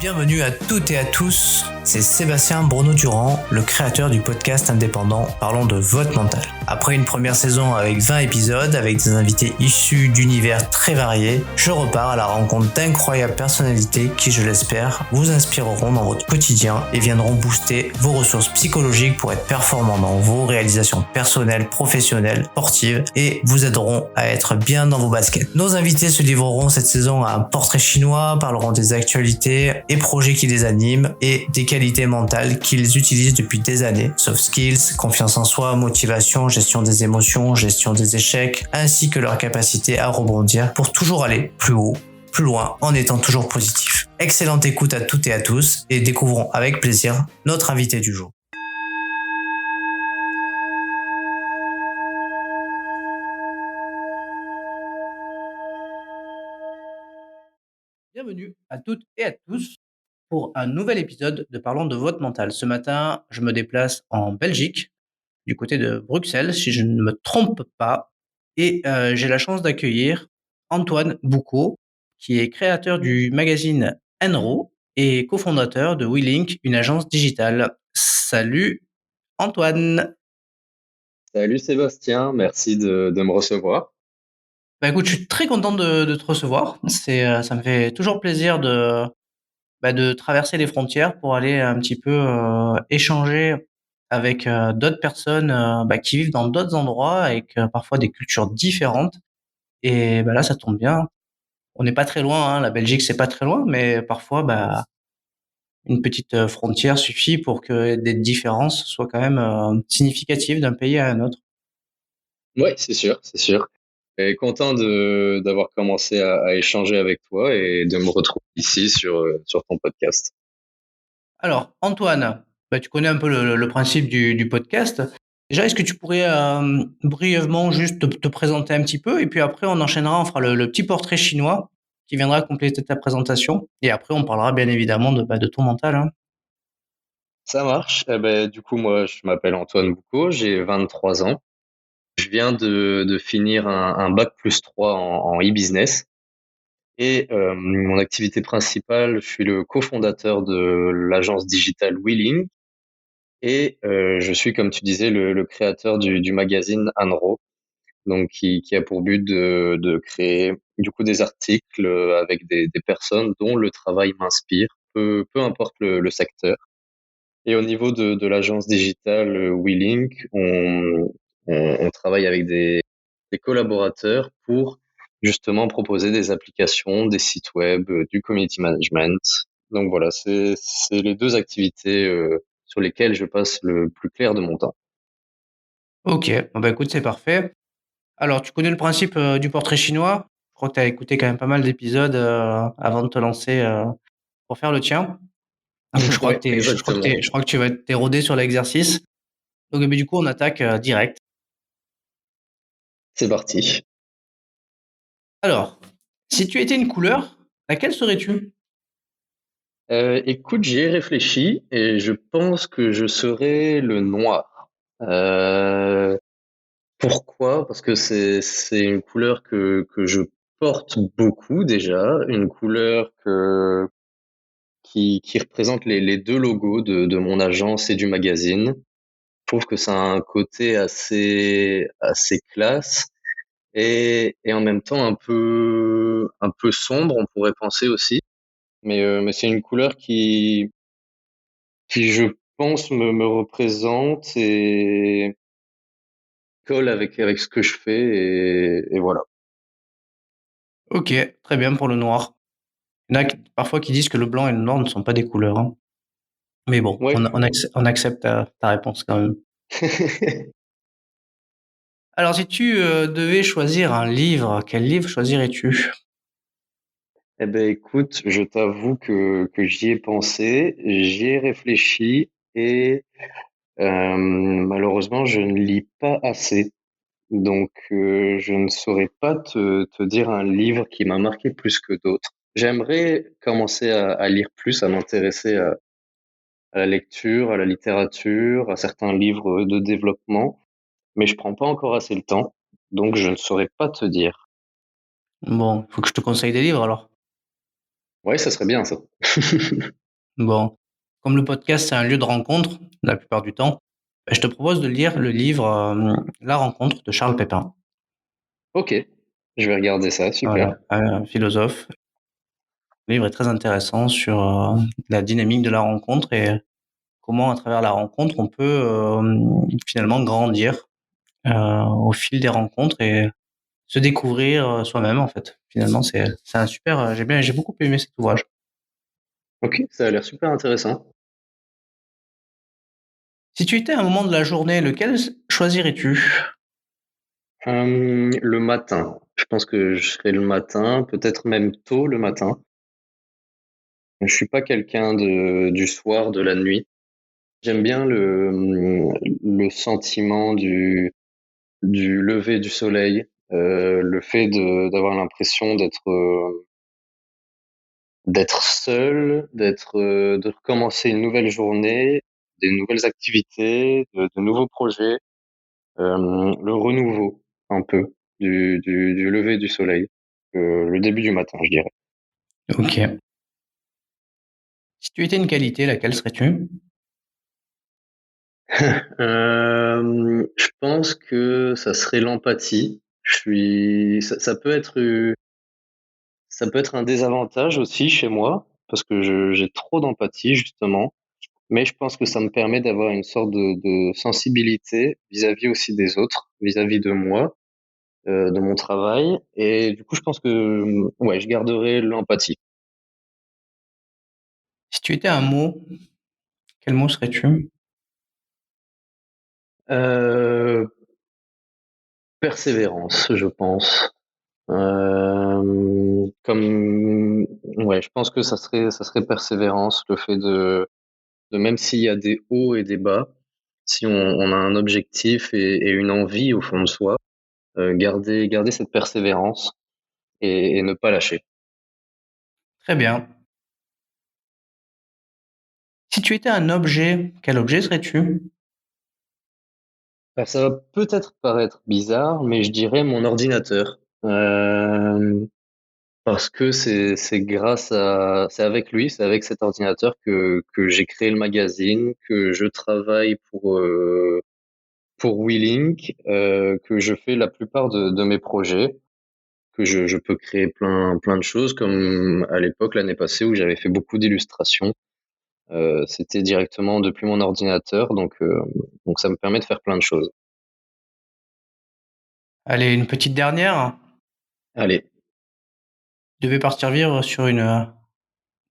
Bienvenue à toutes et à tous, c'est Sébastien Bruno-Durand, le créateur du podcast indépendant Parlons de votre mental. Après une première saison avec 20 épisodes, avec des invités issus d'univers très variés, je repars à la rencontre d'incroyables personnalités qui, je l'espère, vous inspireront dans votre quotidien et viendront booster vos ressources psychologiques pour être performants dans vos réalisations personnelles, professionnelles, sportives et vous aideront à être bien dans vos baskets. Nos invités se livreront cette saison à un portrait chinois, parleront des actualités et projets qui les animent et des qualités mentales qu'ils utilisent depuis des années. Soft skills, confiance en soi, motivation, gestion des émotions, gestion des échecs, ainsi que leur capacité à rebondir pour toujours aller plus haut, plus loin, en étant toujours positif. Excellente écoute à toutes et à tous et découvrons avec plaisir notre invité du jour. Bienvenue à toutes et à tous pour un nouvel épisode de Parlons de votre mental. Ce matin, je me déplace en Belgique, du côté de Bruxelles, si je ne me trompe pas, et j'ai la chance d'accueillir Antoine Boucaud, qui est créateur du magazine Enro et cofondateur de WeLink, une agence digitale. Salut Antoine. Salut Sébastien, merci de me recevoir. Bah écoute, je suis très content de te recevoir. Ça me fait toujours plaisir de traverser les frontières pour aller un petit peu échanger avec d'autres personnes qui vivent dans d'autres endroits avec parfois des cultures différentes. Et là, ça tombe bien. On n'est pas très loin, hein. La Belgique, c'est pas très loin, mais parfois, une petite frontière suffit pour que des différences soient quand même significatives d'un pays à un autre. Oui, c'est sûr, c'est sûr. Et content d'avoir commencé à échanger avec toi et de me retrouver ici sur ton podcast. Alors, Antoine, tu connais un peu le principe du podcast. Déjà, est-ce que tu pourrais brièvement juste te présenter un petit peu et puis après on enchaînera, on fera le petit portrait chinois qui viendra compléter ta présentation et après on parlera bien évidemment de ton mental, hein. Ça marche. Eh ben, du coup, moi, je m'appelle Antoine Boucaud, j'ai 23 ans. Je viens de finir un bac plus 3 en e-business. Et mon activité principale, je suis le cofondateur de l'agence digitale Wheeling. Et je suis, comme tu disais, le créateur du magazine Anro, donc qui a pour but de créer du coup des articles avec des personnes dont le travail m'inspire, peu importe le secteur. Et au niveau de l'agence digitale WeLink, on travaille avec des collaborateurs pour justement proposer des applications, des sites web, du community management. Donc voilà, c'est les deux activités sur lesquelles je passe le plus clair de mon temps. Ok, bon, écoute, c'est parfait. Alors, tu connais le principe du portrait chinois? Je crois que tu as écouté quand même pas mal d'épisodes avant de te lancer pour faire le tien. Donc, Oui, exactement. je crois que tu vas t'es rodé sur l'exercice. Donc, du coup, on attaque direct. C'est parti. Alors, si tu étais une couleur, laquelle serais-tu? Écoute, j'y ai réfléchi et je pense que je serai le noir. Euh, Pourquoi? Parce que c'est une couleur que je porte beaucoup déjà, une couleur qui représente les deux logos de mon agence et du magazine. Je trouve que ça a un côté assez classe et en même temps un peu sombre, on pourrait penser aussi. Mais c'est une couleur qui je pense me représente et colle avec ce que je fais et voilà. Ok, très bien pour le noir. Il y en a parfois qui disent que le blanc et le noir ne sont pas des couleurs, hein. Mais bon, Ouais. on accepte ta réponse quand même. Alors, si tu devais choisir un livre, quel livre choisirais-tu? Eh ben écoute, je t'avoue que j'y ai pensé, j'y ai réfléchi et malheureusement je ne lis pas assez. Donc je ne saurais pas te dire un livre qui m'a marqué plus que d'autres. J'aimerais commencer à lire plus, à m'intéresser à la lecture, à la littérature, à certains livres de développement, mais je prends pas encore assez le temps, donc je ne saurais pas te dire. Bon, il faut que je te conseille des livres alors. Ouais, ça serait bien ça. Bon, comme le podcast c'est un lieu de rencontre la plupart du temps, je te propose de lire le livre La rencontre de Charles Pépin. Ok, je vais regarder ça, Voilà, super. un philosophe. Le livre est très intéressant sur la dynamique de la rencontre et comment, à travers la rencontre, on peut finalement grandir au fil des rencontres et se découvrir soi-même, en fait. Finalement, c'est un super. J'ai beaucoup aimé cet ouvrage. Ok, ça a l'air super intéressant. Si tu étais à un moment de la journée, lequel choisirais-tu? Le matin. Je pense que je serai le matin, peut-être même tôt le matin. Je suis pas quelqu'un du soir, de la nuit. J'aime bien le sentiment du lever du soleil, le fait d'avoir l'impression d'être seul, de recommencer une nouvelle journée, des nouvelles activités, de nouveaux projets, le renouveau un peu du lever du soleil, le début du matin, je dirais. Ok. Si tu étais une qualité, laquelle serais-tu? Je pense que ça serait l'empathie. Ça peut être un désavantage aussi chez moi, parce que j'ai trop d'empathie, justement. Mais je pense que ça me permet d'avoir une sorte de sensibilité vis-à-vis aussi des autres, vis-à-vis de moi, de mon travail. Et du coup, je pense que, ouais, je garderai l'empathie. Si tu étais un mot, quel mot serais-tu? Euh, Persévérance, je pense. Ouais, je pense que ça serait persévérance, le fait de même s'il y a des hauts et des bas, si on a un objectif et une envie au fond de soi, garder cette persévérance et ne pas lâcher. Très bien. Si tu étais un objet, quel objet serais-tu? Alors, ça va peut-être paraître bizarre, mais je dirais mon ordinateur. Parce que c'est avec lui, c'est avec cet ordinateur que j'ai créé le magazine, que je travaille pour WeLink, que je fais la plupart de mes projets, que je peux créer plein de choses, comme à l'époque, l'année passée, où j'avais fait beaucoup d'illustrations. C'était directement depuis mon ordinateur, donc ça me permet de faire plein de choses. Allez, une petite dernière. Allez. Tu devais partir vivre sur une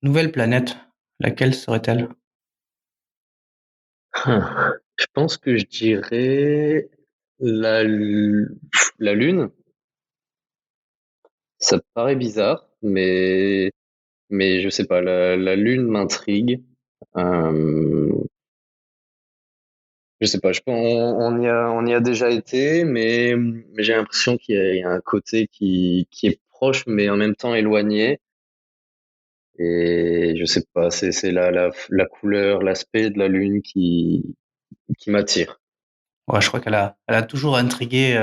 nouvelle planète. Laquelle serait-elle? Je pense que je dirais la, la Lune. Ça paraît bizarre, mais je sais pas, la Lune m'intrigue. Euh, je sais pas, on y a déjà été, mais j'ai l'impression il y a un côté qui est proche, mais en même temps éloigné. Et je sais pas, c'est la couleur, l'aspect de la Lune qui m'attire. Ouais, je crois elle a toujours intrigué,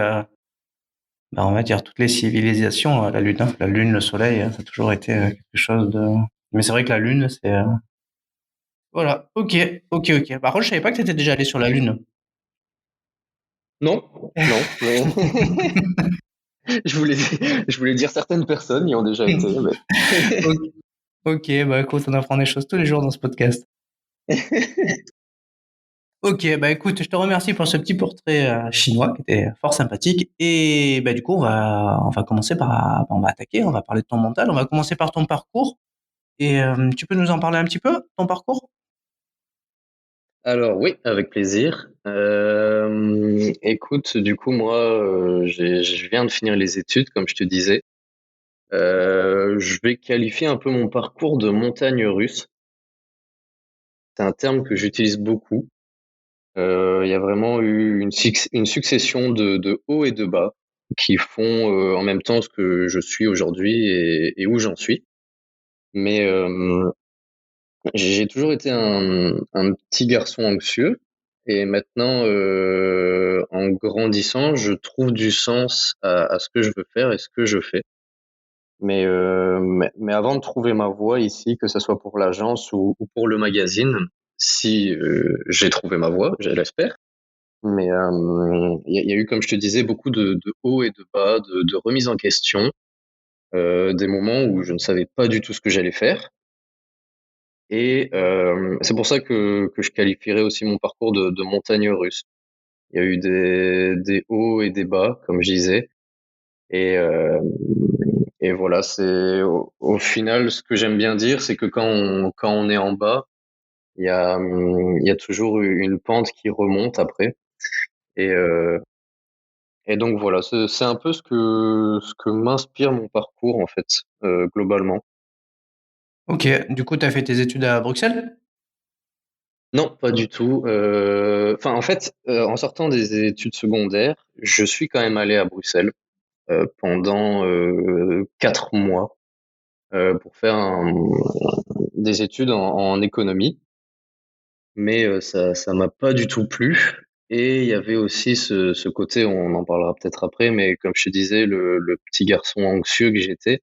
on va dire toutes les civilisations, la Lune, hein. La Lune, le Soleil, ça a toujours été quelque chose de. Mais c'est vrai que la Lune, c'est. Voilà. Ok, ok, ok. Par contre, je savais pas que tu étais déjà allé sur la Lune. Non, non, mais je voulais dire certaines personnes y ont déjà été, mais Ok, ok, bah écoute, on apprend des choses tous les jours dans ce podcast. Ok, bah écoute, je te remercie pour ce petit portrait chinois qui était fort sympathique. Et bah du coup, on va commencer on va attaquer, on va parler de ton mental. On va commencer par ton parcours. Et tu peux nous en parler un petit peu, ton parcours? alors oui, avec plaisir. Écoute, du coup, moi, je viens de finir les études, comme je te disais. Je vais qualifier un peu mon parcours de montagne russe. C'est un terme que j'utilise beaucoup. Il y a vraiment eu une succession de hauts et de bas qui font en même temps ce que je suis aujourd'hui et où j'en suis. Mais j'ai toujours été un petit garçon anxieux et maintenant, en grandissant, je trouve du sens à ce que je veux faire et ce que je fais. Mais avant de trouver ma voie ici, que ce soit pour l'agence ou pour le magazine, si j'ai trouvé ma voie, je l'espère. Mais il y a eu, comme je te disais, beaucoup de hauts et de bas, de remises en question, des moments où je ne savais pas du tout ce que j'allais faire. Et c'est pour ça que je qualifierais aussi mon parcours de montagne russe. Il y a eu des hauts et des bas, comme je disais. Et, euh, et voilà, c'est au final, ce que j'aime bien dire, c'est que quand on est en bas, il y a toujours une pente qui remonte après. Et, euh, et donc voilà, c'est un peu ce que m'inspire mon parcours en fait, globalement. Ok, du coup, tu as fait tes études à Bruxelles? Non, pas du tout. Enfin, en fait, en sortant des études secondaires, je suis quand même allé à Bruxelles pendant 4 mois pour faire des études en économie, mais ça m'a pas du tout plu. Et il y avait aussi ce côté, on en parlera peut-être après, mais comme je te disais, le petit garçon anxieux que j'étais,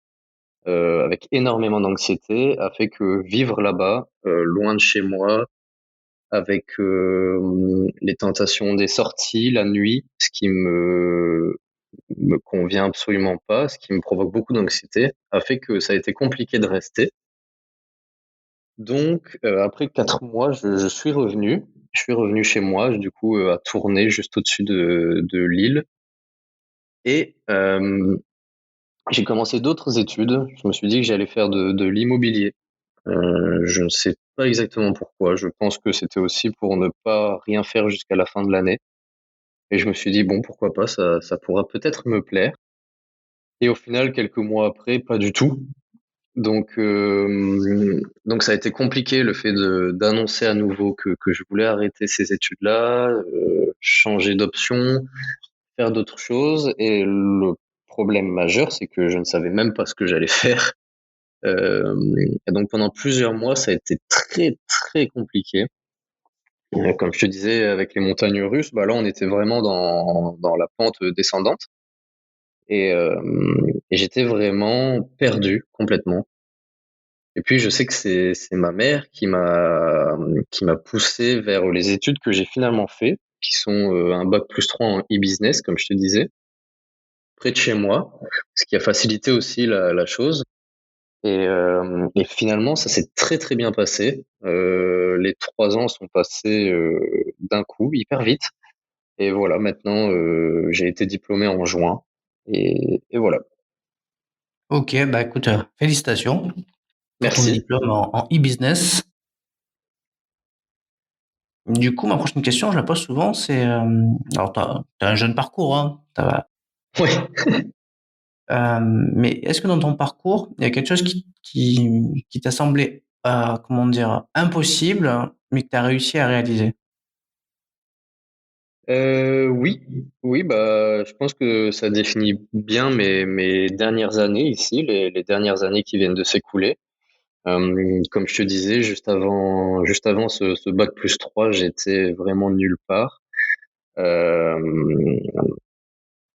avec énormément d'anxiété, a fait que vivre là-bas, loin de chez moi, avec les tentations des sorties la nuit, ce qui me convient absolument pas, ce qui me provoque beaucoup d'anxiété, a fait que ça a été compliqué de rester. Donc, après 4 mois, je suis revenu. Je suis revenu chez moi, du coup, à Tournai, juste au-dessus de Lille. Et j'ai commencé d'autres études. Je me suis dit que j'allais faire de l'immobilier. Je ne sais pas exactement pourquoi. Je pense que c'était aussi pour ne pas rien faire jusqu'à la fin de l'année. Et je me suis dit, bon, pourquoi pas, ça pourra peut-être me plaire. Et au final, quelques mois après, pas du tout. Donc ça a été compliqué le fait d'annoncer à nouveau que je voulais arrêter ces études-là, changer d'option, faire d'autres choses. Et le problème majeur, c'est que je ne savais même pas ce que j'allais faire. Euh, et donc pendant plusieurs mois, ça a été très très compliqué. Comme je te disais, avec les montagnes russes, bah là on était vraiment dans la pente descendante. Et, euh, et j'étais vraiment perdu complètement. Et puis je sais que c'est ma mère qui m'a poussé vers les études que j'ai finalement fait, qui sont un bac plus 3 en e-business, comme je te disais, près de chez moi, ce qui a facilité aussi la chose. Et finalement, ça s'est très très bien passé. Les 3 ans sont passés d'un coup, hyper vite. Et voilà, maintenant j'ai été diplômé en juin. Et voilà. Ok, bah écoute, félicitations pour ton Merci. diplôme en e-business. Du coup, ma prochaine question, je la pose souvent, c'est, alors t'as un jeune parcours, hein, Ouais. mais est-ce que dans ton parcours, il y a quelque chose qui t'a semblé, comment dire, impossible, mais que tu as réussi à réaliser? Oui, oui, bah, je pense que ça définit bien mes dernières années ici, les dernières années qui viennent de s'écouler. Comme je te disais, juste avant ce bac plus 3, j'étais vraiment nulle part. Euh,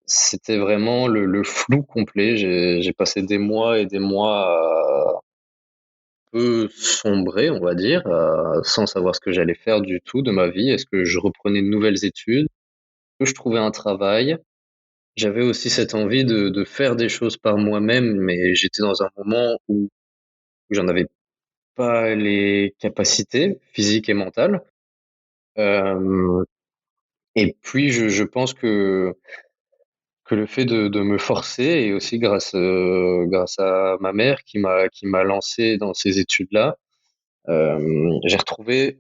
C'était vraiment le flou complet. J'ai passé des mois et des mois à peu sombrer, on va dire, sans savoir ce que j'allais faire du tout de ma vie. Est-ce que je reprenais de nouvelles études? Est-ce que je trouvais un travail? J'avais aussi cette envie de faire des choses par moi-même, mais j'étais dans un moment où j'en avais pas les capacités physiques et mentales. Euh, et puis je pense que le fait de me forcer et aussi grâce à ma mère qui m'a lancé dans ces études-là, j'ai retrouvé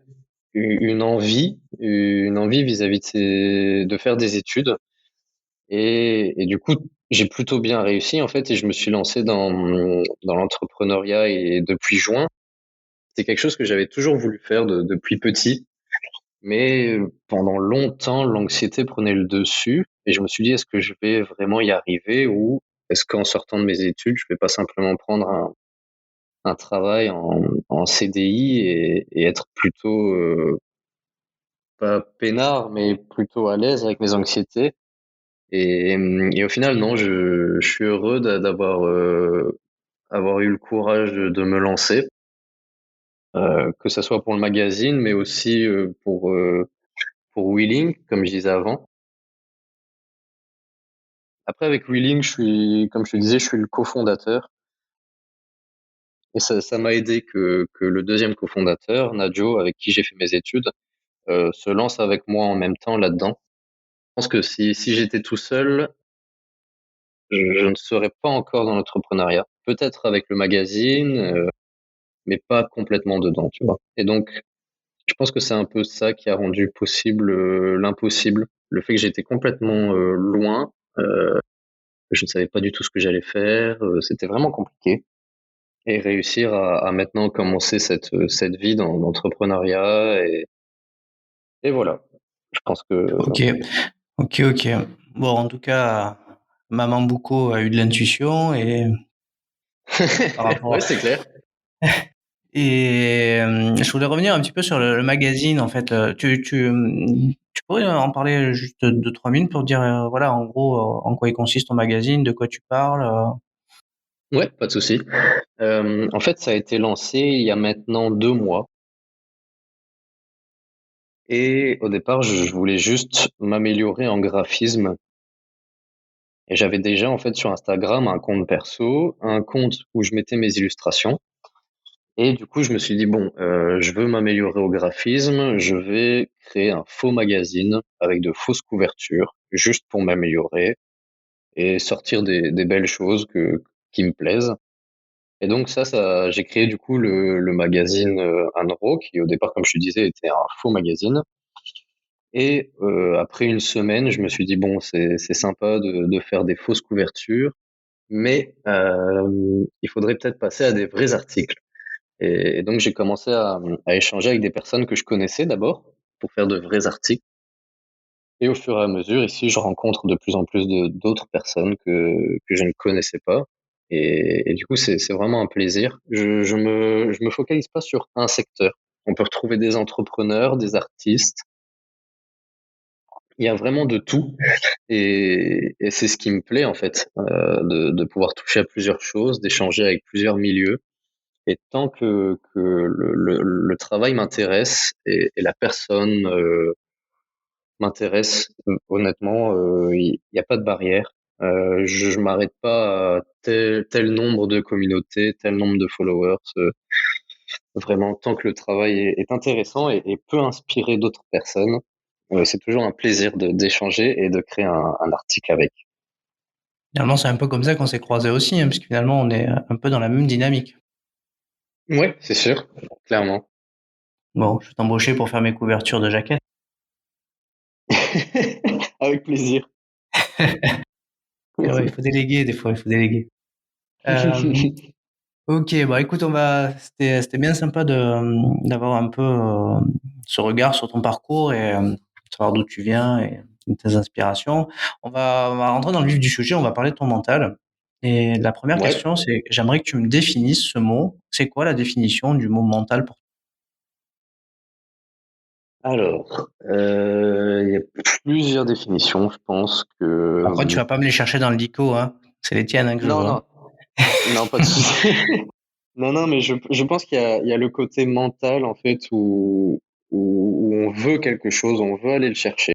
une envie vis-à-vis de faire des études. Et du coup, j'ai plutôt bien réussi en fait et je me suis lancé dans l'entrepreneuriat et depuis juin, c'est quelque chose que j'avais toujours voulu faire depuis petit, mais pendant longtemps, l'anxiété prenait le dessus et je me suis dit, est-ce que je vais vraiment y arriver ou est-ce qu'en sortant de mes études, je vais pas simplement prendre un travail en CDI et être plutôt, pas peinard, mais plutôt à l'aise avec mes anxiétés. Et au final, non, je suis heureux d'avoir avoir eu le courage de me lancer, que ça soit pour le magazine, mais aussi pour Wheeling, comme je disais avant. Après, avec Wheeling, comme je te disais, je suis le cofondateur. Et ça m'a aidé que le deuxième cofondateur, Nadjo, avec qui j'ai fait mes études, se lance avec moi en même temps là-dedans. Je pense que si j'étais tout seul, je ne serais pas encore dans l'entrepreneuriat. Peut-être avec le magazine, mais pas complètement dedans, tu vois. Et donc, je pense que c'est un peu ça qui a rendu possible l'impossible. Le fait que j'étais complètement loin, que je ne savais pas du tout ce que j'allais faire, c'était vraiment compliqué. Et réussir à maintenant commencer cette vie dans l'entrepreneuriat et voilà. Je pense que Ok, ok. Bon, en tout cas, Maman Bouco a eu de l'intuition et par ouais, rapport. c'est clair. Et je voulais revenir un petit peu sur le magazine, en fait. Tu pourrais en parler juste 2-3 minutes pour dire, voilà, en gros, en quoi il consiste ton magazine, de quoi tu parles. Ouais, pas de souci. En fait, ça a été lancé il y a maintenant 2 mois. Et au départ, je voulais juste m'améliorer en graphisme. Et j'avais déjà, en fait, sur Instagram, un compte perso, un compte où je mettais mes illustrations. Et du coup, je me suis dit, bon, je veux m'améliorer au graphisme, je vais créer un faux magazine avec de fausses couvertures, juste pour m'améliorer et sortir des belles choses qui me plaisent. Et donc j'ai créé du coup le magazine Unraw, qui au départ, comme je te disais, était un faux magazine. Et après une semaine, je me suis dit, bon, c'est sympa de faire des fausses couvertures, mais il faudrait peut-être passer à des vrais articles. Et donc j'ai commencé à échanger avec des personnes que je connaissais d'abord pour faire de vrais articles. Et au fur et à mesure, ici, je rencontre de plus en plus d'autres personnes que je ne connaissais pas. Et du coup, c'est vraiment un plaisir. Je me focalise pas sur un secteur. On peut retrouver des entrepreneurs, des artistes. Il y a vraiment de tout. Et c'est ce qui me plaît, en fait, de pouvoir toucher à plusieurs choses, d'échanger avec plusieurs milieux. Et tant que le travail m'intéresse et la personne m'intéresse, honnêtement, il n'y a pas de barrière. Je m'arrête pas à tel nombre de communautés, tel nombre de followers. Vraiment, tant que le travail est intéressant et peut inspirer d'autres personnes, c'est toujours un plaisir d'échanger et de créer un article avec. Finalement, c'est un peu comme ça qu'on s'est croisés aussi, hein, parce que finalement, on est un peu dans la même dynamique. Ouais, c'est sûr, clairement. Bon, je vais t'embaucher pour faire mes couvertures de jaquettes. Avec plaisir. Et ouais, il faut déléguer, des fois, il faut déléguer. Ok, bah écoute, c'était bien sympa d'avoir un peu ce regard sur ton parcours et savoir d'où tu viens et tes inspirations. On va rentrer dans le vif du sujet, on va parler de ton mental. Et la première Ouais. question, c'est, j'aimerais que tu me définisses ce mot. C'est quoi la définition du mot mental pour toi? Alors, il y a plusieurs définitions, je pense que Après, tu vas pas me les chercher dans le dico, hein. C'est les tiennes, hein, que je non, veux, hein. non, non, pas de souci. Non, non, mais je pense qu'il y a le côté mental, en fait, où on veut quelque chose, on veut aller le chercher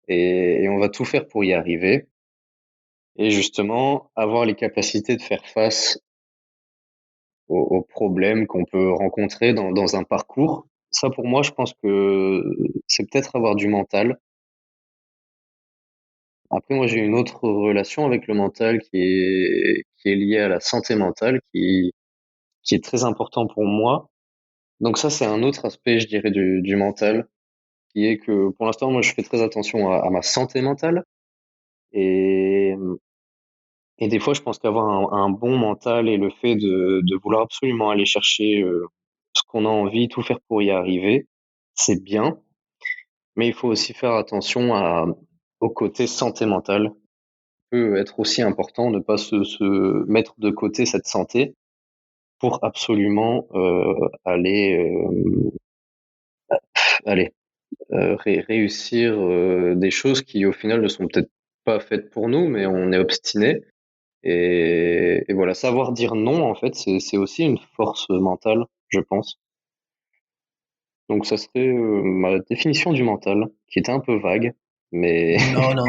et on va tout faire pour y arriver et justement avoir les capacités de faire face aux problèmes qu'on peut rencontrer dans un parcours. Ça, pour moi, je pense que c'est peut-être avoir du mental. Après, moi, j'ai une autre relation avec le mental qui est liée à la santé mentale, qui est très important pour moi. Donc ça, c'est un autre aspect, je dirais, du mental, qui est que pour l'instant, moi, je fais très attention à ma santé mentale. Et, et des fois, je pense qu'avoir un bon mental et le fait de vouloir absolument aller chercher ce qu'on a envie, tout faire pour y arriver, c'est bien. Mais il faut aussi faire attention au côté santé mentale. Peut être aussi important de ne pas se mettre de côté cette santé pour absolument aller réussir des choses qui au final ne sont peut-être pas faites pour nous, mais on est obstiné Et voilà, savoir dire non, en fait, c'est aussi une force mentale, je pense. Donc ça serait ma définition du mental, qui était un peu vague, mais Non, non,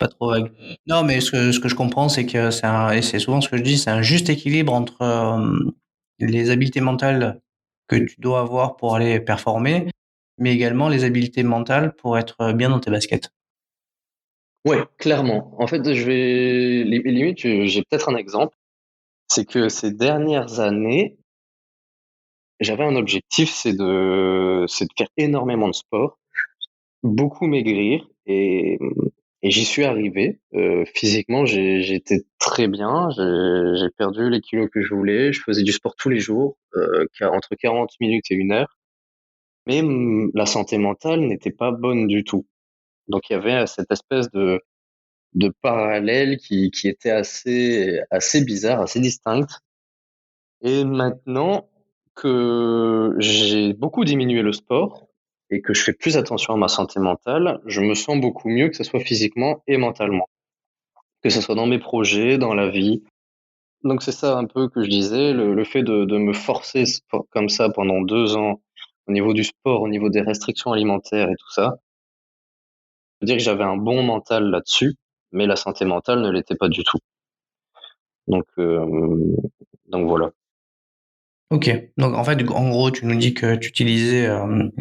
pas trop vague. Non, mais ce que je comprends, c'est que et c'est souvent ce que je dis, c'est un juste équilibre entre les habiletés mentales que tu dois avoir pour aller performer, mais également les habiletés mentales pour être bien dans tes baskets. ouais, clairement. En fait, limite, j'ai peut-être un exemple. C'est que ces dernières années, j'avais un objectif, c'est de faire énormément de sport, beaucoup maigrir et j'y suis arrivé. Physiquement, j'étais très bien. J'ai perdu les kilos que je voulais. Je faisais du sport tous les jours, entre 40 minutes et 1 heure. Mais la santé mentale n'était pas bonne du tout. Donc il y avait cette espèce de parallèle qui était assez bizarre, assez distincte. Et maintenant que j'ai beaucoup diminué le sport et que je fais plus attention à ma santé mentale, je me sens beaucoup mieux, que ce soit physiquement et mentalement, que ce soit dans mes projets, dans la vie. Donc c'est ça un peu que je disais, le fait de me forcer comme ça pendant 2 ans au niveau du sport, au niveau des restrictions alimentaires et tout ça, je veux dire que j'avais un bon mental là-dessus, mais la santé mentale ne l'était pas du tout. Donc, donc voilà. Ok, donc en fait, en gros, tu nous dis que tu utilisais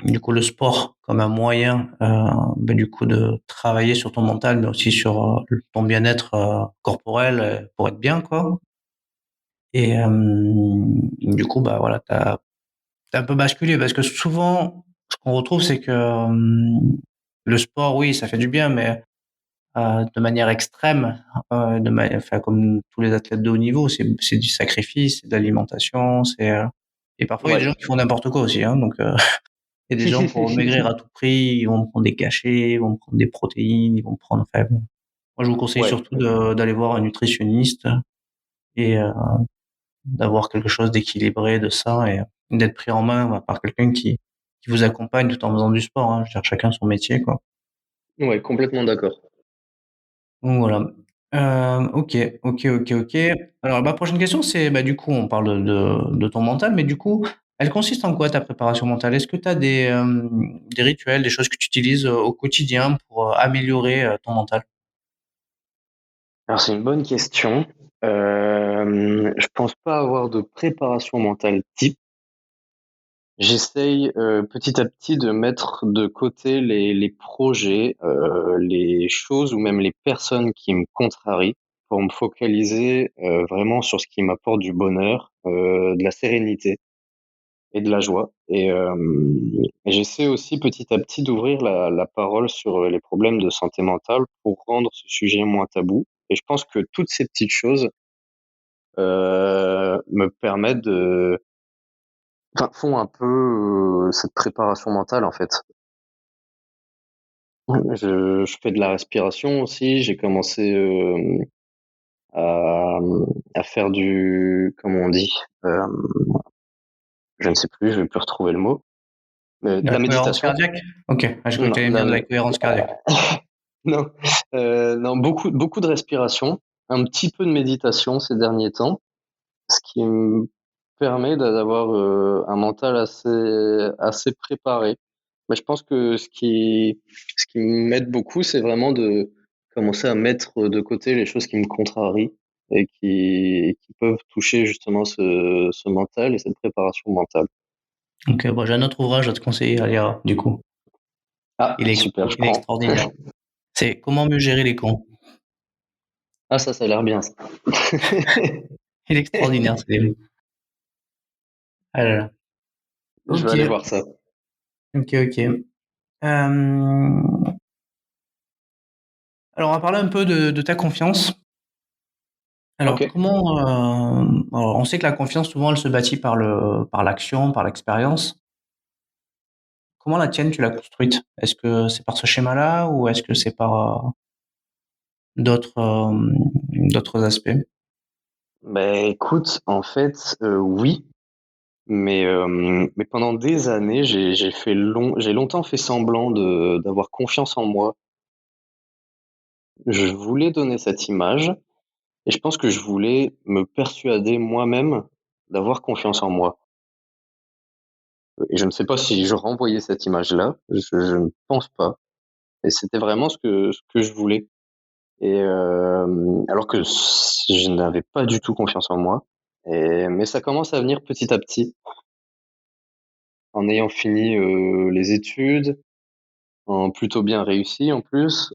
du coup le sport comme un moyen, du coup, de travailler sur ton mental, mais aussi sur ton bien-être corporel pour être bien, quoi. Et du coup, bah voilà, t'as un peu basculé parce que souvent, ce qu'on retrouve, c'est que le sport, oui, ça fait du bien, mais de manière extrême, enfin, comme tous les athlètes de haut niveau, c'est du sacrifice, c'est de l'alimentation, et parfois il y a des Ouais. gens qui font n'importe quoi aussi, hein, donc il y a des gens pour maigrir à tout prix, ils vont prendre des cachets, ils vont prendre des protéines, ils vont prendre, enfin bon. Moi, je vous conseille Ouais. surtout d'aller voir un nutritionniste et d'avoir quelque chose d'équilibré, de sain et d'être pris en main par quelqu'un qui vous accompagne tout en faisant du sport, hein. Je veux dire, chacun son métier, quoi. Ouais, complètement d'accord. Donc voilà. Ok, ok, ok, ok. Alors, ma prochaine question, c'est, bah, du coup, on parle de ton mental, mais du coup, elle consiste en quoi ta préparation mentale? Est-ce que tu as des rituels, des choses que tu utilises au quotidien pour améliorer ton mental? Alors c'est une bonne question. Je pense pas avoir de préparation mentale type. J'essaye petit à petit de mettre de côté les projets, les choses ou même les personnes qui me contrarient pour me focaliser vraiment sur ce qui m'apporte du bonheur, de la sérénité et de la joie. Et j'essaie aussi petit à petit d'ouvrir la parole sur les problèmes de santé mentale pour rendre ce sujet moins tabou. Et je pense que toutes ces petites choses me permettent enfin, font un peu cette préparation mentale en fait. Je fais de la respiration aussi. J'ai commencé à, à faire comment on dit, euh, je ne sais plus, je vais plus retrouver le mot, De de la la cohérence méditation. cardiaque? Ok. Ah, j'ai cru que Non, tu allais me dire de la cohérence cardiaque. non, non, beaucoup de respiration, un petit peu de méditation ces derniers temps, ce qui me permet d'avoir un mental assez préparé. Mais je pense que ce qui m'aide beaucoup, c'est vraiment de commencer à mettre de côté les choses qui me contrarient et qui peuvent toucher justement ce mental et cette préparation mentale. Ok, bon, j'ai un autre ouvrage à te conseiller à lire, du coup. Ah, super, je Il est prends. extraordinaire. C'est Comment mieux gérer les cons. Ah, ça a l'air bien, ça. Il est extraordinaire, ce livre. Ah là là. Je vais Ok, aller voir ça. ok, ok. Alors, on va parler un peu de ta confiance. Ok. Alors, alors, on sait que la confiance, souvent, elle se bâtit par l'action, par l'expérience. Comment la tienne, tu l'as construite? Est-ce que c'est par ce schéma-là ou est-ce que c'est par d'autres, d'autres aspects? Ben écoute, en fait, oui, mais pendant des années, j'ai longtemps fait semblant d'avoir confiance en moi. Je voulais donner cette image Et je pense que je voulais me persuader moi-même d'avoir confiance en moi. Et je ne sais pas si je renvoyais cette image-là, je ne pense pas. Et c'était vraiment ce que je voulais. Et alors que je n'avais pas du tout confiance en moi. Mais ça commence à venir petit à petit, en ayant fini les études, en plutôt bien réussi en plus,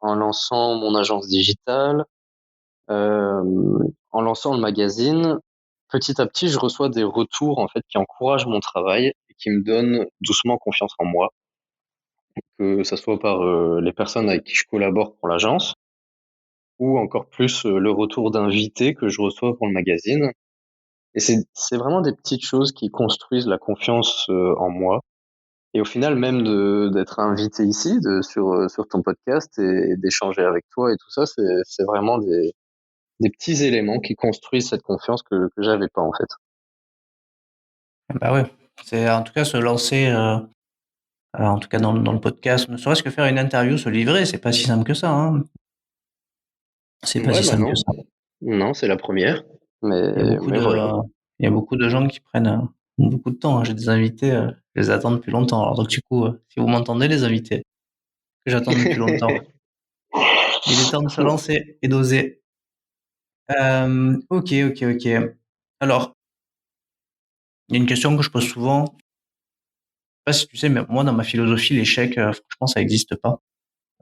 en lançant mon agence digitale, en lançant le magazine. Petit à petit, je reçois des retours en fait qui encouragent mon travail et qui me donnent doucement confiance en moi, que ça soit par les personnes avec qui je collabore pour l'agence ou encore plus le retour d'invités que je reçois pour le magazine. Et c'est vraiment des petites choses qui construisent la confiance en moi. Et au final, même d'être invité ici, sur ton podcast et d'échanger avec toi et tout ça, c'est vraiment des petits éléments qui construisent cette confiance que j'avais pas en fait. Bah ouais, c'est en tout cas se lancer, en tout cas dans le podcast, ne serait-ce que faire une interview, se livrer, c'est pas si simple que ça, hein. C'est pas Ouais, si bah simple que non, ça. non, c'est la première, Il y a beaucoup mais de, voilà. il y a beaucoup de gens qui prennent beaucoup de temps, hein. J'ai des invités, je les attends depuis longtemps. Alors donc du coup, si vous m'entendez, les invités, que j'attends depuis longtemps, il est temps de se lancer et d'oser. Ok, ok, ok. Alors, il y a une question que je pose souvent. Je sais pas si tu sais, mais moi, dans ma philosophie, l'échec, franchement, ça n'existe pas.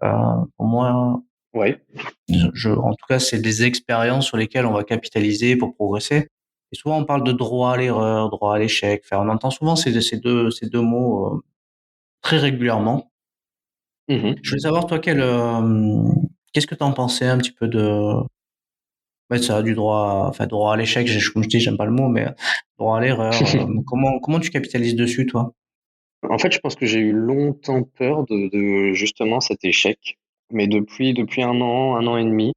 Pour moi, Ouais. en tout cas, c'est des expériences sur lesquelles on va capitaliser pour progresser. Et souvent, on parle de droit à l'erreur, droit à l'échec. Enfin, on entend souvent ces deux mots très régulièrement. Mhm. Je voulais savoir, toi, qu'est-ce que tu en pensais un petit peu ouais, ça, du droit, enfin, droit à l'échec, comme je dis, j'aime pas le mot, mais droit à l'erreur. Comment tu capitalises dessus, toi? En fait, je pense que j'ai eu longtemps peur de justement cet échec, mais depuis un an et demi,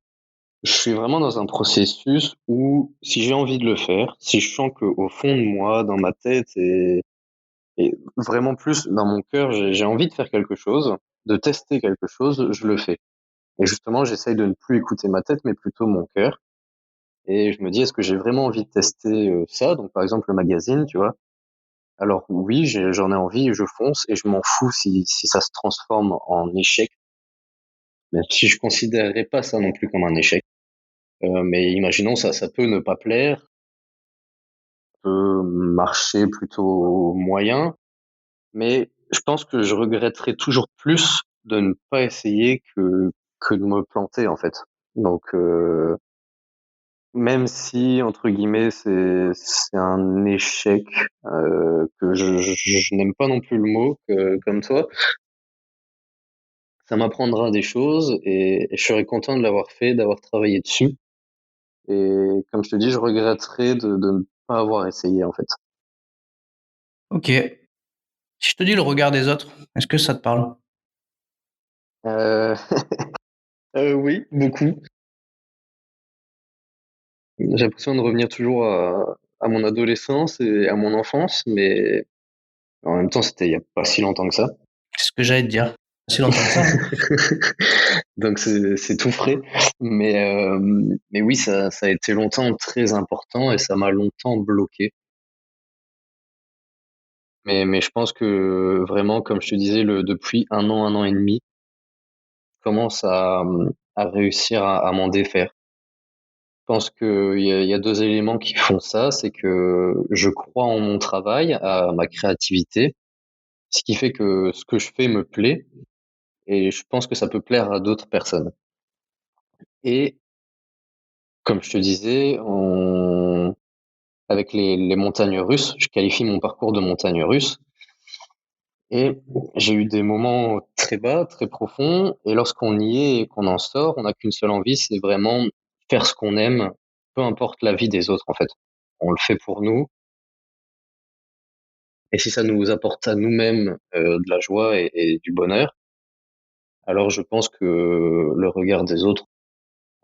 je suis vraiment dans un processus où si j'ai envie de le faire, si je sens qu'au fond de moi, dans ma tête et vraiment plus dans mon cœur, j'ai envie de faire quelque chose, de tester quelque chose, je le fais. Et justement, j'essaye de ne plus écouter ma tête, mais plutôt mon cœur. Et je me dis, est-ce que j'ai vraiment envie de tester ça? Donc, par exemple, le magazine, tu vois. Alors oui, j'en ai envie, je fonce et je m'en fous si ça se transforme en échec, même si je considérerais pas ça non plus comme un échec. Mais imaginons ça peut ne pas plaire, peut marcher plutôt moyen, mais je pense que je regretterais toujours plus de ne pas essayer que de me planter en fait. Donc même si entre guillemets c'est un échec que je n'aime pas non plus le mot comme toi, ça m'apprendra des choses et je serai content de l'avoir fait, d'avoir travaillé dessus. Et comme je te dis, je regretterais de ne pas avoir essayé en fait. Ok. Si je te dis le regard des autres, est-ce que ça te parle? Euh, oui, beaucoup. J'ai l'impression de revenir toujours à mon adolescence et à mon enfance, mais en même temps, c'était il y a pas si longtemps que ça. C'est ce que j'allais te dire. Si longtemps que ça. Donc c'est tout frais. Mais oui, ça a été longtemps très important et ça m'a longtemps bloqué. Mais je pense que vraiment, comme je te disais, depuis un an et demi, je commence à réussir à m'en défaire. Je pense qu'il y a deux éléments qui font ça, c'est que je crois en mon travail, à ma créativité, ce qui fait que ce que je fais me plaît et je pense que ça peut plaire à d'autres personnes. Et comme je te disais, avec les montagnes russes, je qualifie mon parcours de montagne russe. Et j'ai eu des moments très bas, très profonds. Et lorsqu'on y est et qu'on en sort, on n'a qu'une seule envie, c'est vraiment faire ce qu'on aime, peu importe la vie des autres, en fait. On le fait pour nous. Et si ça nous apporte à nous-mêmes de la joie et du bonheur, alors je pense que le regard des autres,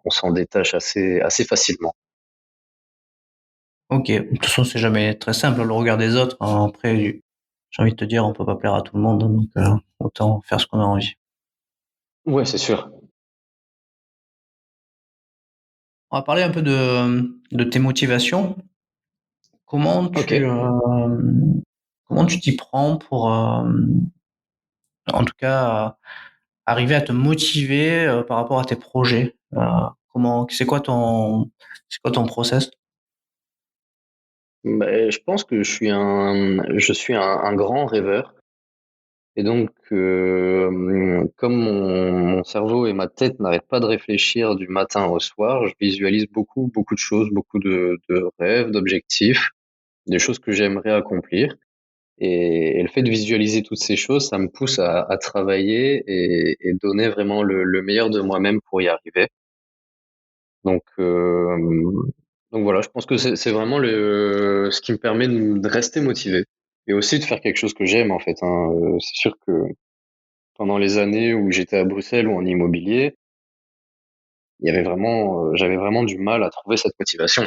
on s'en détache assez facilement. Ok. De toute façon, c'est jamais très simple, le regard des autres, hein. Après, j'ai envie de te dire, on peut pas plaire à tout le monde, hein, donc autant faire ce qu'on a envie. Ouais, c'est sûr. On va parler un peu de tes motivations. Comment Ok. tu, comment tu t'y prends pour, en tout cas, arriver à te motiver par rapport à tes projets? C'est quoi ton process? Ben, je pense que je suis un grand rêveur. Et donc, comme mon cerveau et ma tête n'arrêtent pas de réfléchir du matin au soir, je visualise beaucoup, beaucoup de choses, beaucoup de rêves, d'objectifs, des choses que j'aimerais accomplir. Et le fait de visualiser toutes ces choses, ça me pousse à travailler et donner vraiment le meilleur de moi-même pour y arriver. Donc, donc voilà, je pense que c'est vraiment ce qui me permet de rester motivé et aussi de faire quelque chose que j'aime en fait, hein. C'est sûr que pendant les années où j'étais à Bruxelles ou en immobilier, j'avais vraiment du mal à trouver cette motivation.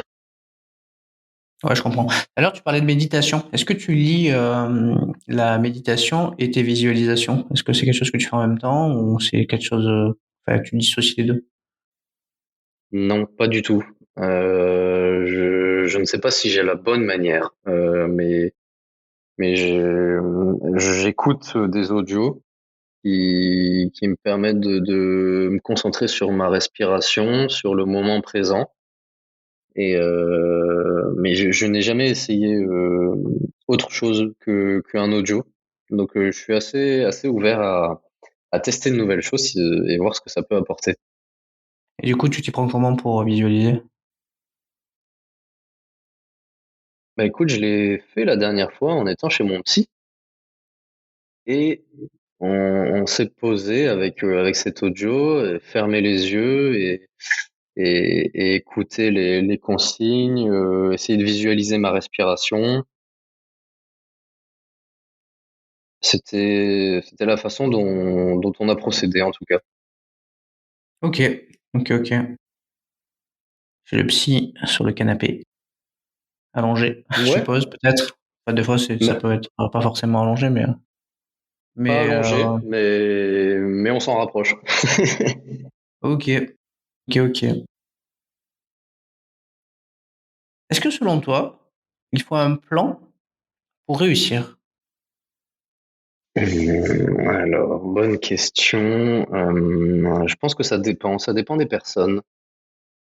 Ouais, je comprends. Alors, tu parlais de méditation. Est-ce que tu lis la méditation et tes visualisations? Est-ce que c'est quelque chose que tu fais en même temps ou c'est quelque chose, enfin, que tu dissocies les deux? Non, pas du tout. Je ne sais pas si j'ai la bonne manière, mais j'écoute des audios qui me permettent de me concentrer sur ma respiration, sur le moment présent. Mais je n'ai jamais essayé autre chose qu'un audio. Donc je suis assez ouvert à tester de nouvelles choses et voir ce que ça peut apporter. Et du coup, tu t'y prends comment pour visualiser? Bah écoute, je l'ai fait la dernière fois en étant chez mon psy et on s'est posé avec cet audio, fermer les yeux et écouter les consignes, essayer de visualiser ma respiration. C'était la façon dont on a procédé en tout cas. Ok, ok, ok. J'ai le psy sur le canapé, allongé, je Ouais, suppose, peut-être. Enfin, des fois, ça mais peut être pas forcément allongé, pas mais allongé, mais on s'en rapproche. ok, ok, ok. Est-ce que selon toi, il faut un plan pour réussir? Alors, bonne question. Je pense que ça dépend des personnes.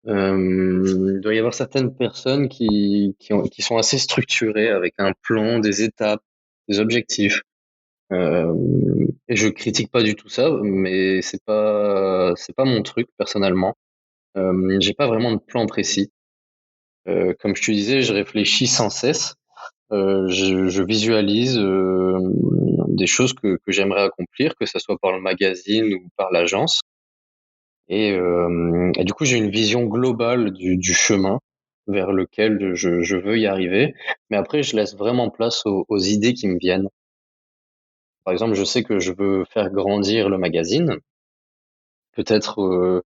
Il doit y avoir certaines personnes qui sont assez structurées avec un plan, des étapes, des objectifs. Euh, et je critique pas du tout ça, mais c'est pas mon truc personnellement. J'ai pas vraiment de plan précis. Comme je te disais, je réfléchis sans cesse. Je visualise des choses que j'aimerais accomplir, que ce soit par le magazine ou par l'agence. Et du coup, j'ai une vision globale du chemin vers lequel je veux y arriver. Mais après, je laisse vraiment place aux idées qui me viennent. Par exemple, je sais que je veux faire grandir le magazine, peut-être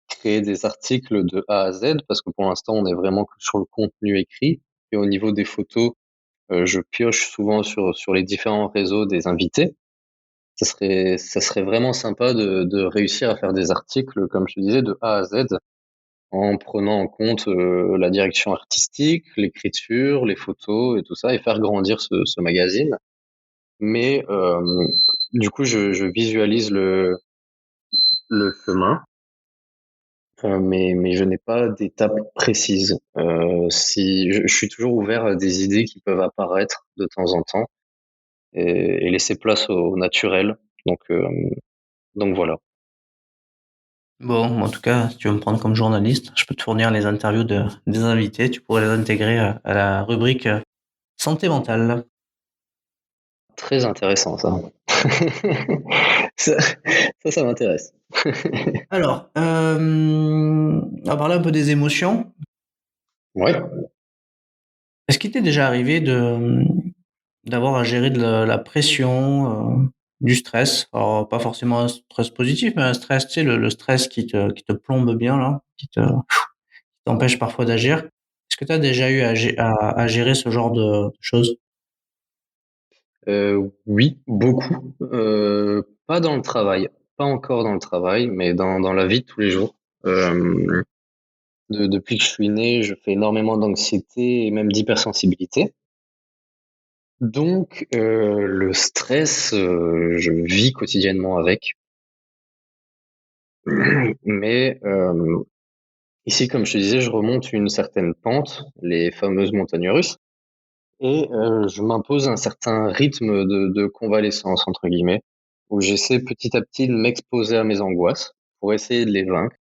créer des articles de A à Z, parce que pour l'instant, on est vraiment que sur le contenu écrit. Et au niveau des photos, je pioche souvent sur les différents réseaux des invités. Ça serait vraiment sympa de réussir à faire des articles, comme je te disais, de A à Z, en prenant en compte la direction artistique, l'écriture, les photos et tout ça, et faire grandir ce magazine. Mais du coup, je visualise le chemin, mais je n'ai pas d'étape précise. Si je suis toujours ouvert à des idées qui peuvent apparaître de temps en temps et laisser place au naturel. Donc, euh, donc voilà. Bon, en tout cas, si tu veux me prendre comme journaliste, je peux te fournir les interviews des invités. Tu pourrais les intégrer à la rubrique santé mentale. Très intéressant ça. Ça, ça m'intéresse. Alors, on va parler un peu des émotions. Ouais. Est-ce qu'il t'est déjà arrivé d'avoir à gérer de la pression, du stress? Alors, pas forcément un stress positif, mais un stress, tu sais, le stress qui te plombe bien, là, qui t'empêche parfois d'agir. Est-ce que tu as déjà eu à gérer ce genre de choses? Oui, beaucoup. Pas dans le travail, pas encore dans le travail, mais dans la vie de tous les jours. depuis que je suis né, je fais énormément d'anxiété et même d'hypersensibilité. Donc, le stress, je vis quotidiennement avec. Mais, ici, comme je te disais, je remonte une certaine pente, les fameuses montagnes russes, et je m'impose un certain rythme de «convalescence» entre guillemets, où j'essaie petit à petit de m'exposer à mes angoisses pour essayer de les vaincre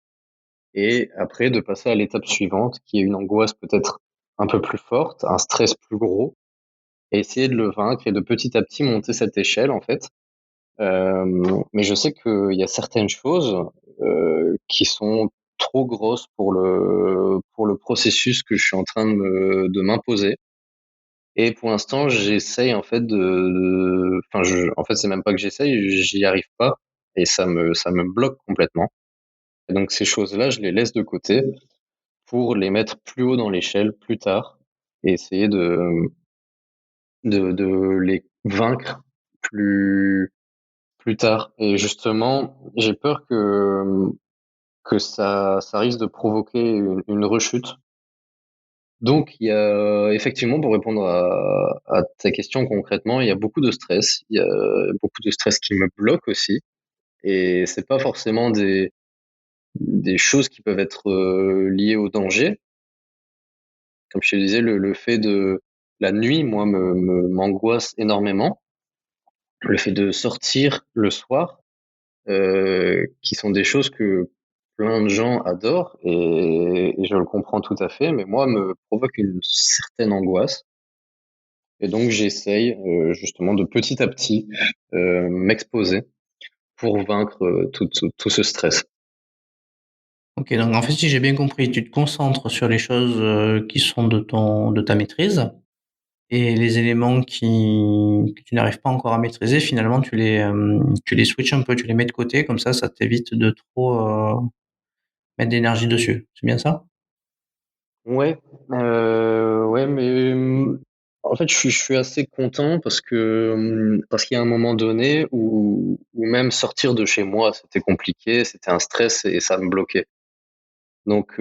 et après de passer à l'étape suivante qui est une angoisse peut-être un peu plus forte, un stress plus gros et essayer de le vaincre et de petit à petit monter cette échelle en fait. Mais je sais qu'il y a certaines choses, qui sont trop grosses pour le processus que je suis en train de m'imposer et pour l'instant, j'essaye en fait enfin en fait, c'est même pas que j'essaye, j'y arrive pas et ça me bloque complètement et donc ces choses-là, je les laisse de côté pour les mettre plus haut dans l'échelle, plus tard et essayer de les vaincre plus plus tard et justement, j'ai peur que ça risque de provoquer une rechute. Donc il y a effectivement, pour répondre à ta question concrètement, il y a beaucoup de stress. Il y a beaucoup de stress qui me bloque aussi et c'est pas forcément des choses qui peuvent être, liées au danger. Comme je te disais, le fait de la nuit, moi, m'angoisse énormément. Le fait de sortir le soir, qui sont des choses que plein de gens adorent et je le comprends tout à fait, mais moi, me provoque une certaine angoisse et donc j'essaye, justement de petit à petit, m'exposer pour vaincre, tout ce stress. Ok, donc en fait, si j'ai bien compris, tu te concentres sur les choses qui sont de ta maîtrise et les éléments que tu n'arrives pas encore à maîtriser, finalement, tu les switches un peu, tu les mets de côté, comme ça t'évite de trop mettre d'énergie dessus. C'est bien ça? Ouais, ouais, mais, en fait, je suis assez content parce qu'il y a un moment donné où même sortir de chez moi, c'était compliqué, c'était un stress et ça me bloquait. Donc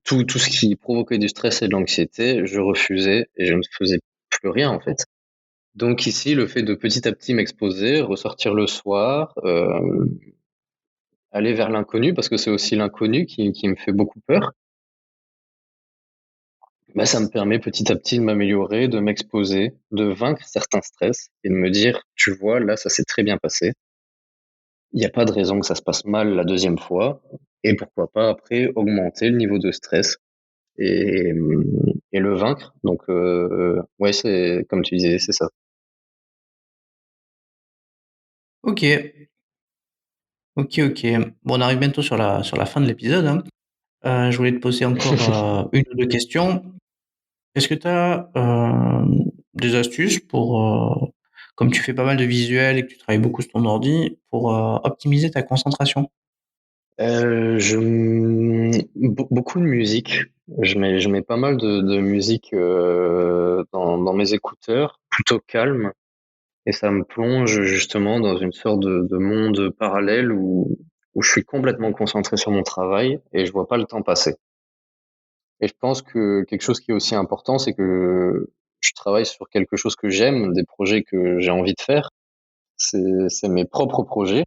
tout ce qui provoquait du stress et de l'anxiété, je refusais et je ne faisais plus rien, en fait. Donc ici, le fait de petit à petit m'exposer, ressortir le soir, aller vers l'inconnu parce que c'est aussi l'inconnu qui me fait beaucoup peur. Bah, ça me permet petit à petit de m'améliorer, de m'exposer, de vaincre certains stress et de me dire: «Tu vois, là, ça s'est très bien passé. Il y a pas de raison que ça se passe mal la deuxième fois» et pourquoi pas après augmenter le niveau de stress et le vaincre. Donc ouais, c'est comme tu disais, c'est ça. Ok, ok. Bon, on arrive bientôt sur la fin de l'épisode, hein. Je voulais te poser encore une ou deux questions. Est-ce que tu as des astuces pour, comme tu fais pas mal de visuels et que tu travailles beaucoup sur ton ordi, pour optimiser ta concentration? Je beaucoup de musique. Je mets pas mal de musique, dans mes écouteurs, plutôt calme et ça me plonge justement dans une sorte de monde parallèle où je suis complètement concentré sur mon travail et je vois pas le temps passer. Et je pense que quelque chose qui est aussi important, c'est que je travaille sur quelque chose que j'aime, des projets que j'ai envie de faire. C'est mes propres projets.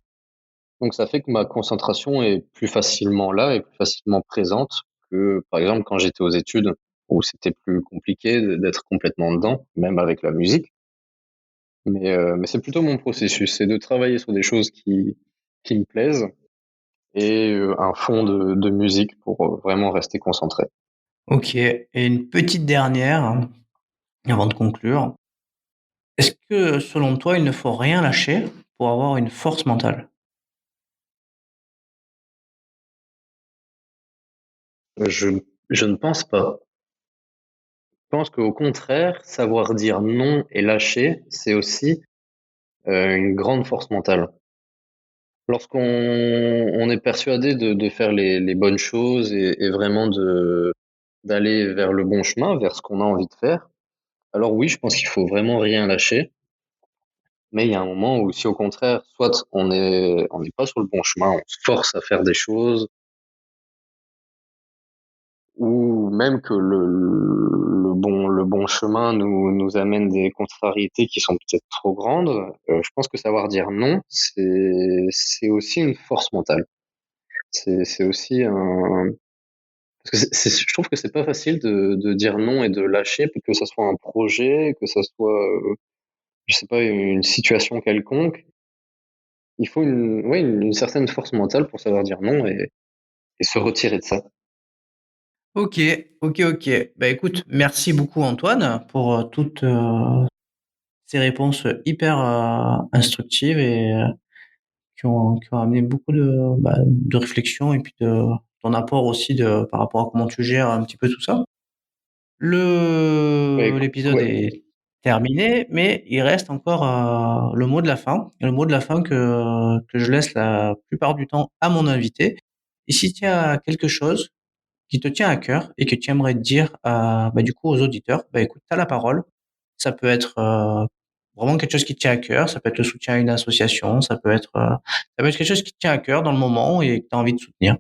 Donc ça fait que ma concentration est plus facilement là et plus facilement présente que, par exemple, quand j'étais aux études où c'était plus compliqué d'être complètement dedans, même avec la musique. Mais c'est plutôt mon processus, c'est de travailler sur des choses qui me plaisent et un fond de musique pour vraiment rester concentré. Ok, et une petite dernière, hein, avant de conclure. Est-ce que, selon toi, il ne faut rien lâcher pour avoir une force mentale? Je je ne pense pas. Je pense qu'au contraire, savoir dire non et lâcher, c'est aussi, une grande force mentale. Lorsqu'on on est persuadé de faire les bonnes choses et vraiment d'aller vers le bon chemin, vers ce qu'on a envie de faire, alors oui, je pense qu'il faut vraiment rien lâcher. Mais il y a un moment où si au contraire, soit on n'est pas sur le bon chemin, on se force à faire des choses, ou même que le bon chemin nous amène des contrariétés qui sont peut-être trop grandes, je pense que savoir dire non, c'est aussi une force mentale. C'est aussi un parce que je trouve que c'est pas facile de dire non et de lâcher, que ça soit un projet, que ça soit, je sais pas, une situation quelconque. Il faut une certaine force mentale pour savoir dire non et se retirer de ça. Ok, ok. Bah écoute, merci beaucoup Antoine pour toutes ces réponses hyper instructives et qui ont amené beaucoup de réflexion et puis de ton apport aussi par rapport à comment tu gères un petit peu tout ça. Bah, écoute, L'épisode ouais. est terminé, mais il reste encore le mot de la fin. Le mot de la fin que je laisse la plupart du temps à mon invité. Et si tu as quelque chose qui te tient à cœur et que tu aimerais dire du coup aux auditeurs, écoute, tu as la parole. Ça peut être vraiment quelque chose qui te tient à cœur, ça peut être le soutien à une association, ça peut être quelque chose qui te tient à cœur dans le moment et que tu as envie de soutenir.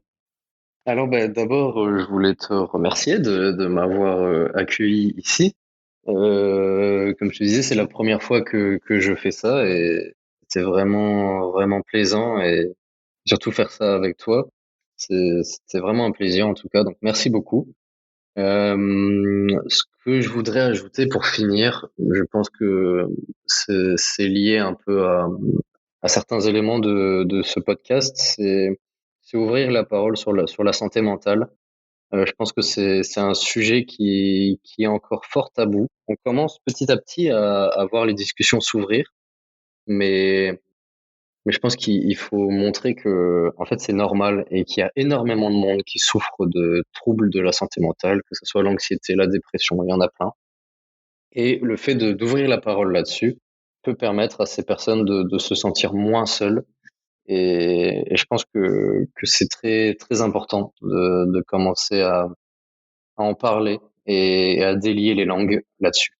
Alors, bah, d'abord, je voulais te remercier de m'avoir accueilli ici. Comme je te disais, c'est la première fois que je fais ça et c'est vraiment, vraiment plaisant et surtout faire ça avec toi. C'est vraiment un plaisir en tout cas, donc merci beaucoup. Ce que je voudrais ajouter pour finir, je pense que c'est lié un peu à certains éléments de ce podcast, c'est ouvrir la parole sur la santé mentale. Je pense que c'est un sujet qui est encore fort tabou. On commence petit à petit à voir les discussions s'ouvrir, mais je pense qu'il faut montrer que en fait c'est normal et qu'il y a énormément de monde qui souffre de troubles de la santé mentale, que ce soit l'anxiété, la dépression, il y en a plein. Et le fait d'ouvrir la parole là-dessus peut permettre à ces personnes de se sentir moins seules. Et je pense que c'est très très important de commencer à en parler et à délier les langues là-dessus.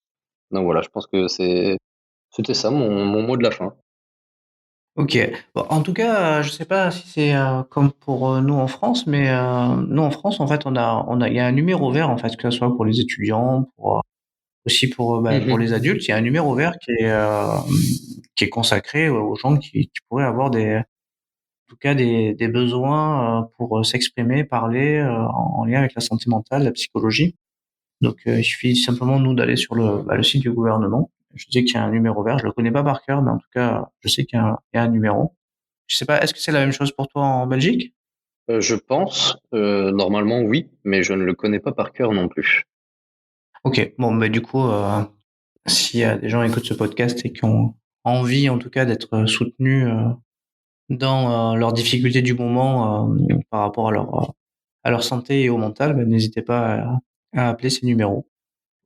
Donc voilà, je pense que c'était ça mon mot de la fin. Ok. Bon, en tout cas, je sais pas si c'est comme pour nous en France, mais nous en France, en fait, il y a un numéro vert en fait, que ce soit pour les étudiants, aussi pour les adultes, il y a un numéro vert qui est consacré aux gens qui pourraient avoir en tout cas des besoins pour s'exprimer, parler en lien avec la santé mentale, la psychologie. Donc il suffit simplement nous d'aller sur le site du gouvernement. Je sais qu'il y a un numéro vert, je le connais pas par cœur, mais en tout cas je sais qu'il y a un numéro. Je sais pas, est-ce que c'est la même chose pour toi en Belgique? Je pense, normalement oui, mais je ne le connais pas par cœur non plus. Ok, bon du coup, s'il y a des gens qui écoutent ce podcast et qui ont envie en tout cas d'être soutenus dans leurs difficultés du moment par rapport à leur santé et au mental, n'hésitez pas à appeler ces numéros.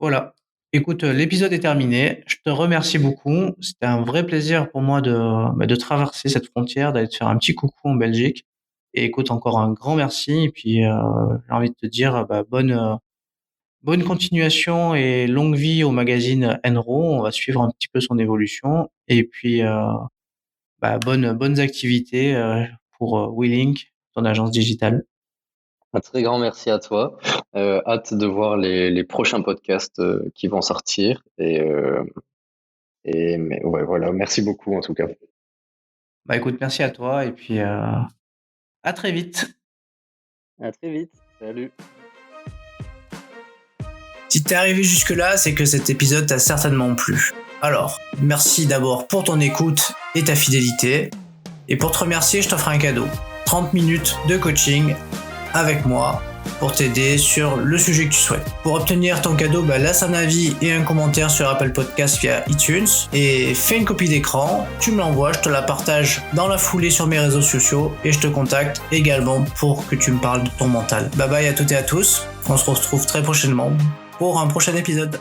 Voilà. Écoute, l'épisode est terminé. Je te remercie beaucoup. C'était un vrai plaisir pour moi de traverser cette frontière, d'aller te faire un petit coucou en Belgique. Et écoute, encore un grand merci. Et puis, j'ai envie de te dire, bonne continuation et longue vie au magazine Enro. On va suivre un petit peu son évolution. Et puis, bonnes activités pour WeLink, ton agence digitale. Un très grand merci à toi. Hâte de voir les prochains podcasts qui vont sortir et mais ouais voilà, merci beaucoup en tout cas. Écoute, merci à toi et puis à très vite. À très vite. Salut. Si t'es arrivé jusque-là, c'est que cet épisode t'a certainement plu. Alors, merci d'abord pour ton écoute et ta fidélité. Et pour te remercier, je t'offre un cadeau. 30 minutes de coaching avec moi pour t'aider sur le sujet que tu souhaites. Pour obtenir ton cadeau, laisse un avis et un commentaire sur Apple Podcast via iTunes et fais une copie d'écran, tu me l'envoies, je te la partage dans la foulée sur mes réseaux sociaux et je te contacte également pour que tu me parles de ton mental. Bye bye à toutes et à tous, on se retrouve très prochainement pour un prochain épisode.